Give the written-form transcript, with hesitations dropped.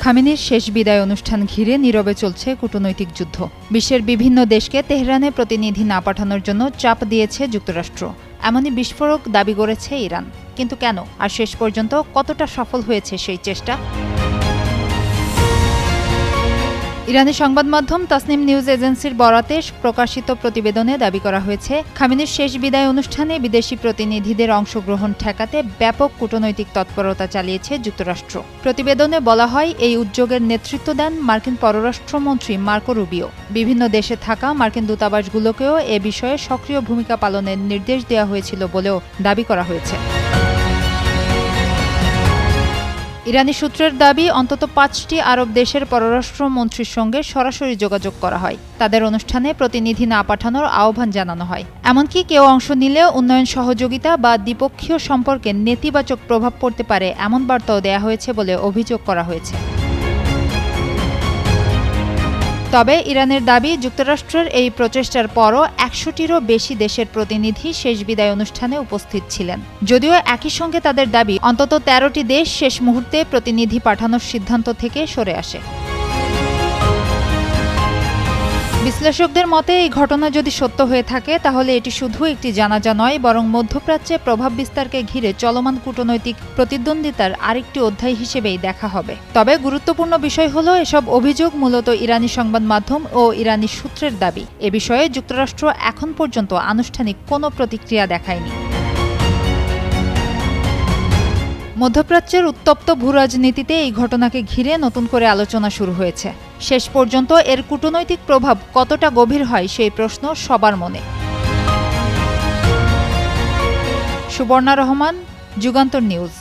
খামেনির শেষ বিদায় অনুষ্ঠান ঘিরে নীরবে চলছে কূটনৈতিক যুদ্ধ। বিশ্বের বিভিন্ন দেশকে তেহরানে প্রতিনিধি না পাঠানোর জন্য চাপ দিয়েছে যুক্তরাষ্ট্র। এমনই বিস্ফোরক দাবি করেছে ইরান। কিন্তু কেন, আর শেষ পর্যন্ত কতটা সফল হয়েছে সেই চেষ্টা? ইরানি সংবাদ মাধ্যম তাসনিম নিউজ এজেন্সির বরাতে প্রকাশিত প্রতিবেদনে দাবি করা হয়েছে, খামেনির শেষ বিদায় অনুষ্ঠানে বিদেশি প্রতিনিধিদের অংশগ্রহণ ঠেকাতে ব্যাপক কূটনৈতিক তৎপরতা চালিয়েছে যুক্তরাষ্ট্র। প্রতিবেদনে বলা হয়, এই উদ্যোগের নেতৃত্ব দেন মার্কিন পররাষ্ট্রমন্ত্রী মার্কো রুবিও। বিভিন্ন দেশে থাকা মার্কিন দূতাবাসগুলোকেও এ বিষয়ে সক্রিয় ভূমিকা পালনের নির্দেশ দেওয়া হয়েছিল বলেও দাবি করা হয়েছে। ইরানি সূত্রের দাবি, অন্তত ৫টি আরব দেশের পররাষ্ট্রমন্ত্রীর সঙ্গে সরাসরি যোগাযোগ করা হয়। তাদের অনুষ্ঠানে প্রতিনিধি না পাঠানোর আহ্বান জানানো হয়। এমনকি কেউ অংশ নিলেও উন্নয়ন সহযোগিতা বা দ্বিপক্ষীয় সম্পর্কে নেতিবাচক প্রভাব পড়তে পারে এমন বার্তাও দেয়া হয়েছে বলে অভিযোগ করা হয়েছে। তবে ইরানের দাবি, যুক্তরাষ্ট্রের এই প্রচেষ্টার পরও ১০০টিরও বেশি দেশের প্রতিনিধি শেষ বিদায় অনুষ্ঠানে উপস্থিত ছিলেন। যদিও একই সঙ্গে তাদের দাবি, অন্তত ১৩টি দেশ শেষ মুহূর্তে প্রতিনিধি পাঠানোর সিদ্ধান্ত থেকে সরে আসে। বিশ্লেষকদের মতে, এই ঘটনা যদি সত্য হয়ে থাকে তাহলে এটি শুধু একটি জানাজা নয়, বরং মধ্যপ্রাচ্যে প্রভাব বিস্তারকে ঘিরে চলমান কূটনৈতিক প্রতিদ্বন্দ্বিতার আরেকটি অধ্যায় হিসেবেই দেখা হবে। তবে গুরুত্বপূর্ণ বিষয় হলো, এসব অভিযোগ মূলত ইরানি সংবাদ মাধ্যম ও ইরানি সূত্রের দাবি। এ বিষয়ে যুক্তরাষ্ট্র এখন পর্যন্ত আনুষ্ঠানিক কোনো প্রতিক্রিয়া দেখায়নি। মধ্যপ্রাচ্যের উত্তপ্ত ভূরাজনীতিতে এই ঘটনাকে ঘিরে নতুন করে আলোচনা শুরু হয়েছে। শেষ পর্যন্ত এর কূটনৈতিক প্রভাব কতটা গভীর হয় সেই প্রশ্ন সবার মনে। সুবর্ণা রহমান, যুগান্তর নিউজ।